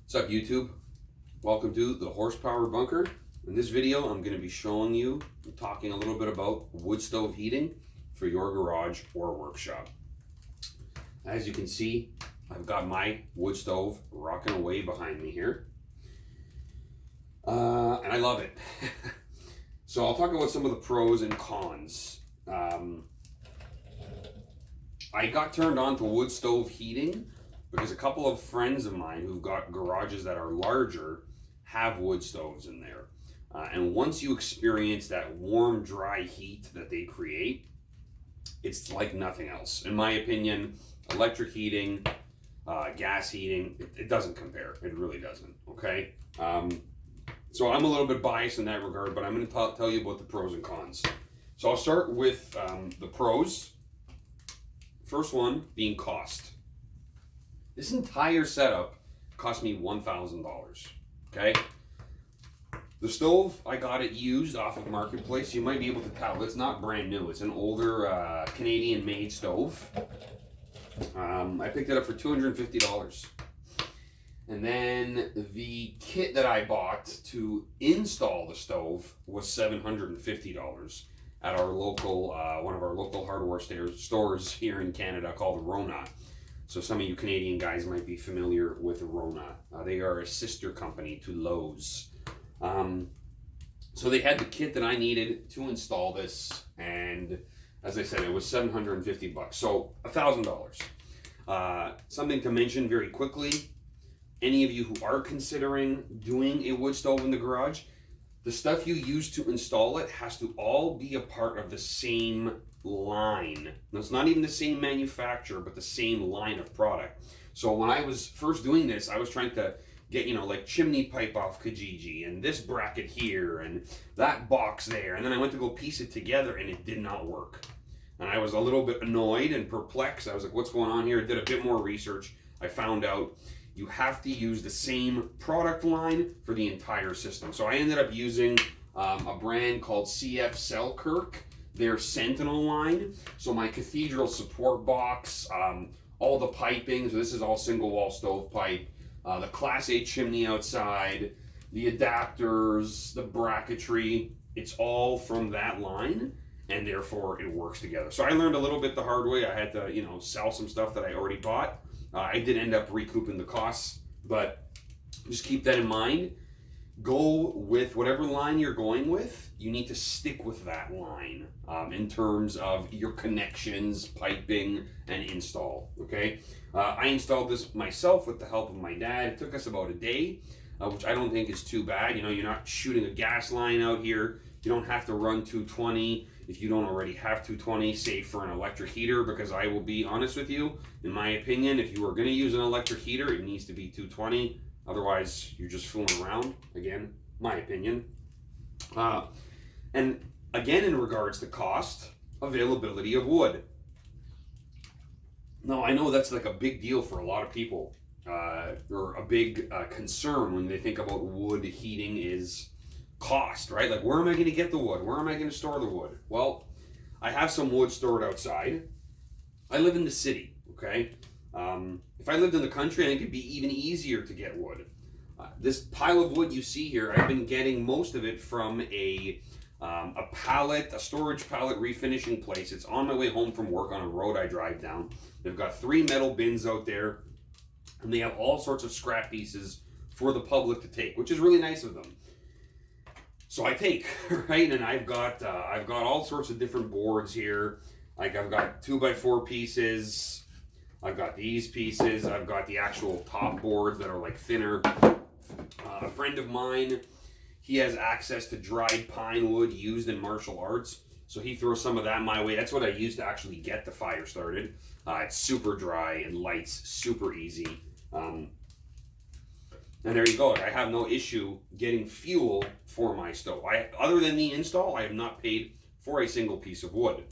What's up, YouTube? Welcome to the Horsepower Bunker. In this video, I'm going to be showing you and talking a little bit about wood stove heating for your garage or workshop. As you can see, I've got my wood stove rocking away behind me here. And I love it. So I'll talk about some of the pros and cons. I got turned on to wood stove heating because a couple of friends of mine who've got garages that are larger have wood stoves in there. And once you experience that warm, dry heat that they create, it's like nothing else. In my opinion, electric heating, gas heating, it doesn't compare. It really doesn't, okay? So I'm a little bit biased in that regard, but I'm going to tell you about the pros and cons. So I'll start with the pros. First one being cost. This entire setup cost me $1,000, okay? The stove, I got it used off of Marketplace. You might be able to tell, it's not brand new. It's an older Canadian-made stove. I picked it up for $250. And then the kit that I bought to install the stove was $750 at our local, one of our local hardware stores here in Canada called Rona. So some of you Canadian guys might be familiar with Rona. They are a sister company to Lowe's. So they had the kit that I needed to install this, and as I said, it was $750, so $1,000. Something to mention very quickly, any of you who are considering doing a wood stove in the garage, the stuff you use to install it has to all be a part of the same line. Now, it's not even the same manufacturer, but the same line of product. So when I was first doing this, I was trying to get, like chimney pipe off Kijiji, and this bracket here, and that box there, and then I went to go piece it together, and it did not work. And I was a little bit annoyed and perplexed. I was like, what's going on here? I did a bit more research. I found out you have to use the same product line for the entire system. So I ended up using a brand called CF Selkirk, their Sentinel line. So my cathedral support box, all the piping, so this is all single wall stove pipe, the Class A chimney outside, the adapters, the bracketry, it's all from that line, and therefore it works together. So I learned a little bit the hard way. I had to, sell some stuff that I already bought. I did end up recouping the costs, but just keep that in mind. Go with whatever line you're going with. You need to stick with that line in terms of your connections, piping, and install, okay? I installed this myself with the help of my dad. It took us about a day, which I don't think is too bad. You're not shooting a gas line out here. You don't have to run 220 if you don't already have 220, save for an electric heater, because I will be honest with you, in my opinion, if you are going to use an electric heater, it needs to be 220. Otherwise, you're just fooling around. Again, my opinion. And again, in regards to cost, availability of wood. Now, I know that's like a big deal for a lot of people, or a big concern when they think about wood heating is cost, right? Like, where am I going to get the wood? Where am I going to store the wood? Well, I have some wood stored outside. I live in the city, okay? If I lived in the country, I think it'd be even easier to get wood. This pile of wood you see here, I've been getting most of it from a storage pallet refinishing place. It's on my way home from work on a road I drive down. They've got 3 metal bins out there, and they have all sorts of scrap pieces for the public to take, which is really nice of them. So I take, right, and I've got all sorts of different boards here. Like, I've got 2x4 pieces. I've got these pieces. I've got the actual top boards that are like thinner. A friend of mine, he has access to dried pine wood used in martial arts, so he throws some of that my way. That's what I use to actually get the fire started. It's super dry and lights super easy. And there you go. I have no issue getting fuel for my stove. Other than the install, I have not paid for a single piece of wood.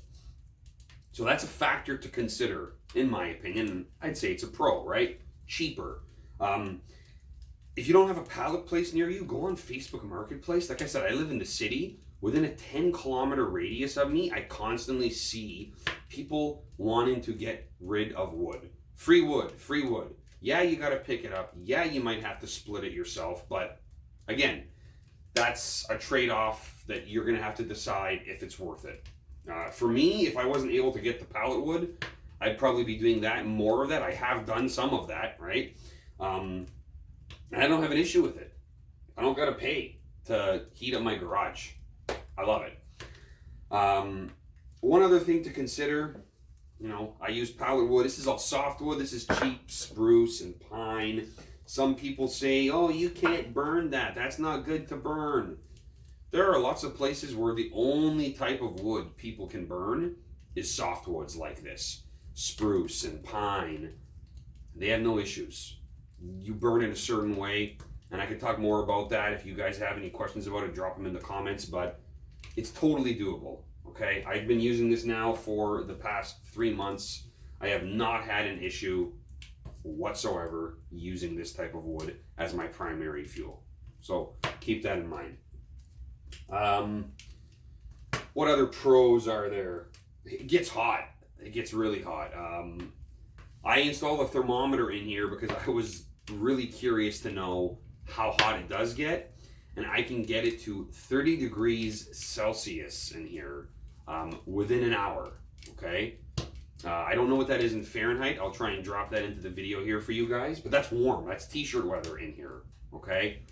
So that's a factor to consider, in my opinion. I'd say it's a pro, right? Cheaper. If you don't have a pallet place near you, go on Facebook Marketplace. Like I said, I live in the city. Within a 10-kilometer radius of me, I constantly see people wanting to get rid of wood. Free wood, free wood. Yeah, you got to pick it up. Yeah, you might have to split it yourself. But again, that's a trade-off that you're going to have to decide if it's worth it. For me, if I wasn't able to get the pallet wood, I'd probably be doing that, more of that. I have done some of that, right? And I don't have an issue with it. I don't got to pay to heat up my garage. I love it. One other thing to consider, you know, I use pallet wood. This is all softwood. This is cheap spruce and pine. Some people say, oh, you can't burn that. That's not good to burn. There are lots of places where the only type of wood people can burn is softwoods like this. Spruce and pine. They have no issues. You burn it a certain way, and I could talk more about that. If you guys have any questions about it, drop them in the comments, but it's totally doable, okay? I've been using this now for the past 3 months. I have not had an issue whatsoever using this type of wood as my primary fuel. So keep that in mind. What other pros are there? It gets hot. It gets really hot. I installed a thermometer in here because I was really curious to know how hot it does get, and I can get it to 30 degrees Celsius in here within an hour, okay? I don't know what that is in Fahrenheit. I'll try and drop that into the video here for you guys, but that's warm. That's t-shirt weather in here, okay?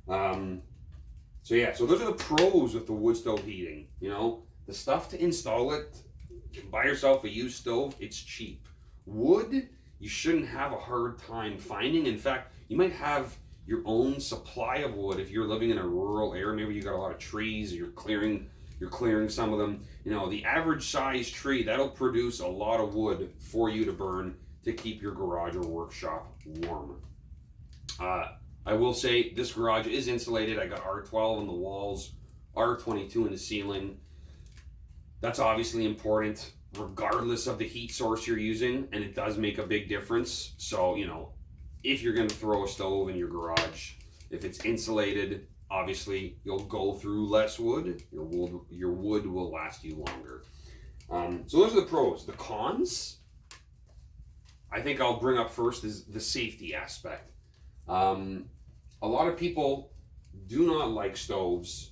So yeah, so those are the pros with the wood stove heating. You know, the stuff to install it, you can buy yourself a used stove, it's cheap. Wood, you shouldn't have a hard time finding. In fact, you might have your own supply of wood if you're living in a rural area. Maybe you got a lot of trees, or you're clearing some of them. You know, the average size tree, that'll produce a lot of wood for you to burn to keep your garage or workshop warm. I will say this garage is insulated. I got R12 on the walls, R22 in the ceiling. That's obviously important regardless of the heat source you're using, and it does make a big difference. So, you know, if you're going to throw a stove in your garage, if it's insulated, obviously you'll go through less wood. Your wood will last you longer. So those are the pros. The cons, I think I'll bring up first, is the safety aspect. A lot of people do not like stoves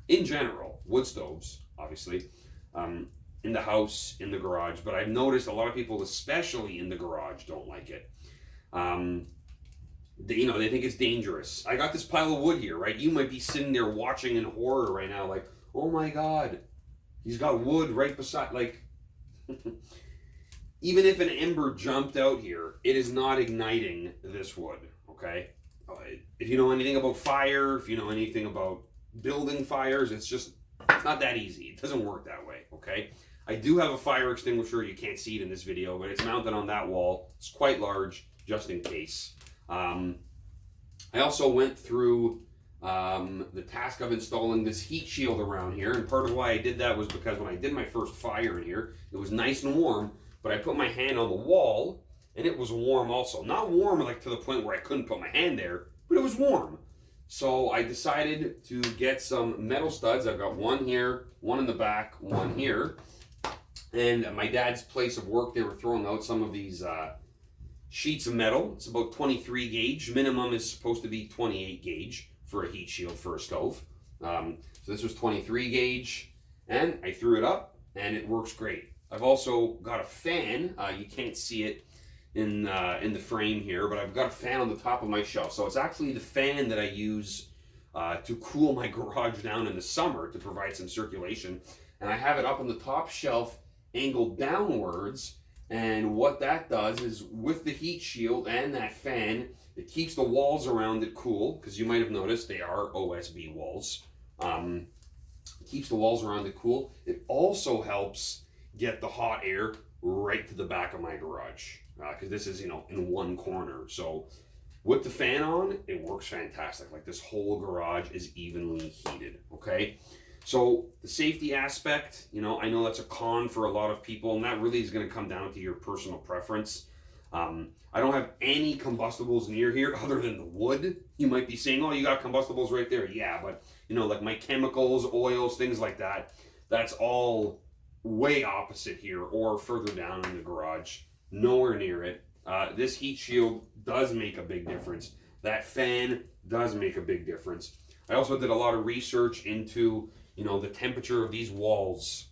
in general, wood stoves, obviously, in the house, in the garage, but I've noticed a lot of people, especially in the garage, don't like it. They think it's dangerous. I got this pile of wood here, right? You might be sitting there watching in horror right now, like, oh my God, he's got wood right beside, like, even if an ember jumped out here, it is not igniting this wood, okay? If you know anything about fire, if you know anything about building fires, it's not that easy. It doesn't work that way, okay? I do have a fire extinguisher. You can't see it in this video, but it's mounted on that wall. It's quite large, just in case. I also went through the task of installing this heat shield around here, and part of why I did that was because when I did my first fire in here, it was nice and warm, but I put my hand on the wall, and it was warm also. Not warm like to the point where I couldn't put my hand there, but it was warm. So I decided to get some metal studs. I've got one here, one in the back, one here. And at my dad's place of work, they were throwing out some of these sheets of metal. It's about 23 gauge. Minimum is supposed to be 28 gauge for a heat shield for a stove. So this was 23 gauge, and I threw it up, and it works great. I've also got a fan. You can't see it in the frame here, but I've got a fan on the top of my shelf. So it's actually the fan that I use to cool my garage down in the summer to provide some circulation. And I have it up on the top shelf, angled downwards. And what that does is, with the heat shield and that fan, it keeps the walls around it cool, because you might have noticed they are OSB walls. It keeps the walls around it cool. It also helps get the hot air right to the back of my garage, because this is, in one corner. So with the fan on, it works fantastic. Like, this whole garage is evenly heated, okay? So the safety aspect, I know that's a con for a lot of people, and that really is going to come down to your personal preference. I don't have any combustibles near here other than the wood. You might be saying, oh, you got combustibles right there. Yeah, but, like my chemicals, oils, things like that, that's all way opposite here or further down in the garage. Nowhere near it. This heat shield does make a big difference. That fan does make a big difference. I also did a lot of research into, the temperature of these walls.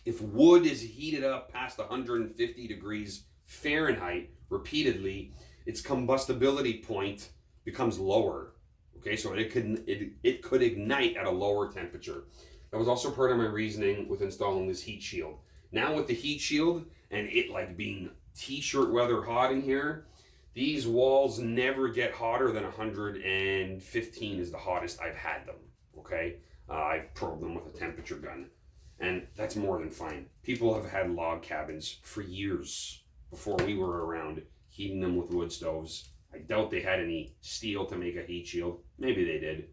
If wood is heated up past 150 degrees Fahrenheit repeatedly, its combustibility point becomes lower. Okay, so it could ignite at a lower temperature. That was also part of my reasoning with installing this heat shield. Now with the heat shield and it like being t-shirt weather hot in here, these walls never get hotter than 115 is the hottest I've had them. Okay, I've probed them with a temperature gun, and that's more than fine. People have had log cabins for years before we were around, heating them with wood stoves. I doubt they had any steel to make a heat shield. Maybe they did.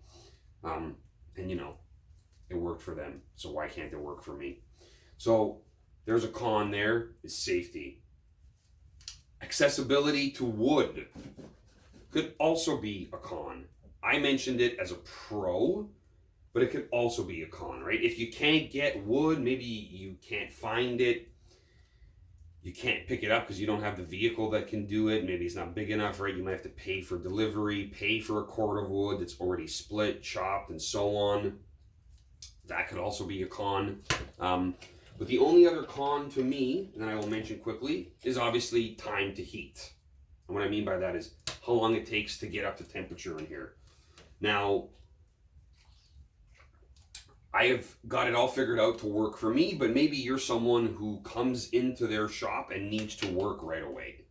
And it worked for them. So why can't it work for me? So there's a con there, is safety. Accessibility to wood could also be a con. I mentioned it as a pro, but it could also be a con, right? If you can't get wood, maybe you can't find it, you can't pick it up because you don't have the vehicle that can do it. Maybe it's not big enough, right? You might have to pay for delivery, pay for a cord of wood that's already split, chopped, and so on. That could also be a con. But the only other con to me, and I will mention quickly, is obviously time to heat. And what I mean by that is how long it takes to get up to temperature in here. Now, I have got it all figured out to work for me, but maybe you're someone who comes into their shop and needs to work right away.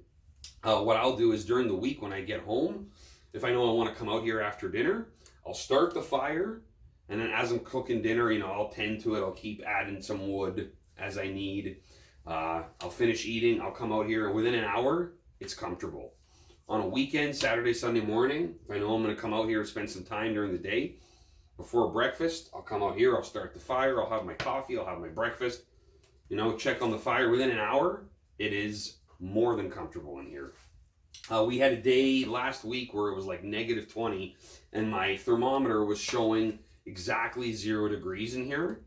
What I'll do is during the week when I get home, if I know I want to come out here after dinner, I'll start the fire, and then as I'm cooking dinner, I'll tend to it. I'll keep adding some wood as I need. I'll finish eating, I'll come out here, and within an hour, it's comfortable. On a weekend, Saturday, Sunday morning, if I know I'm going to come out here and spend some time during the day, before breakfast, I'll come out here, I'll start the fire, I'll have my coffee, I'll have my breakfast, check on the fire. Within an hour, it is more than comfortable in here. We had a day last week where it was like -20, and my thermometer was showing exactly 0 degrees in here,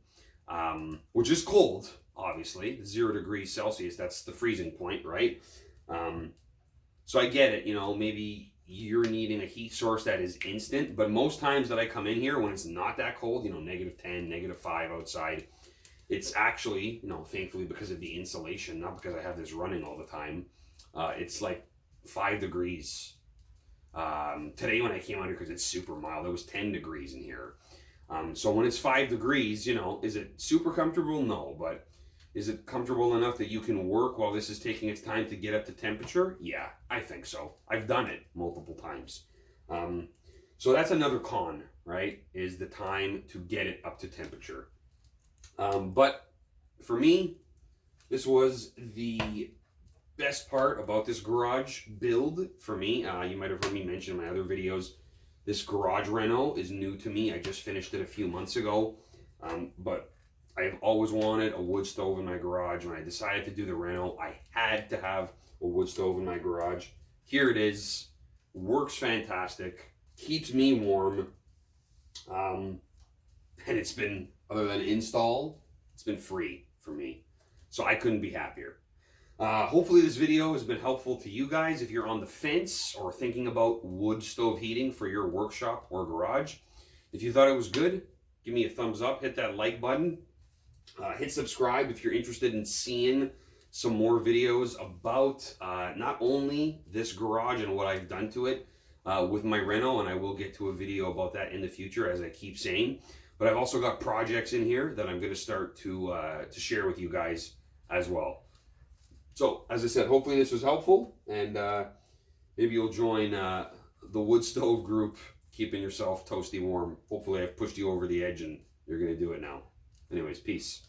which is cold, obviously. 0 degrees Celsius, that's the freezing point, right? So I get it, maybe you're needing a heat source that is instant, but most times that I come in here when it's not that cold, -10, -5 outside, it's actually, thankfully because of the insulation, not because I have this running all the time, it's like 5 degrees. Today when I came out here, because it's super mild, it was 10 degrees in here. So when it's 5 degrees, is it super comfortable? No, but is it comfortable enough that you can work while this is taking its time to get up to temperature? Yeah, I think so. I've done it multiple times. So that's another con, right? Is the time to get it up to temperature. But for me, this was the best part about this garage build for me. You might have heard me mention in my other videos, this garage reno is new to me. I just finished it a few months ago, but I've always wanted a wood stove in my garage. When I decided to do the reno, I had to have a wood stove in my garage. Here it is. Works fantastic. Keeps me warm. And it's been, other than install, it's been free for me. So I couldn't be happier. Hopefully this video has been helpful to you guys if you're on the fence or thinking about wood stove heating for your workshop or garage. If you thought it was good, give me a thumbs up, hit that like button. Hit subscribe if you're interested in seeing some more videos about not only this garage and what I've done to it with my reno, and I will get to a video about that in the future, as I keep saying. But I've also got projects in here that I'm going to start to share with you guys as well. So, as I said, hopefully this was helpful, and maybe you'll join the wood stove group, keeping yourself toasty warm. Hopefully I've pushed you over the edge and you're going to do it now. Anyways, peace.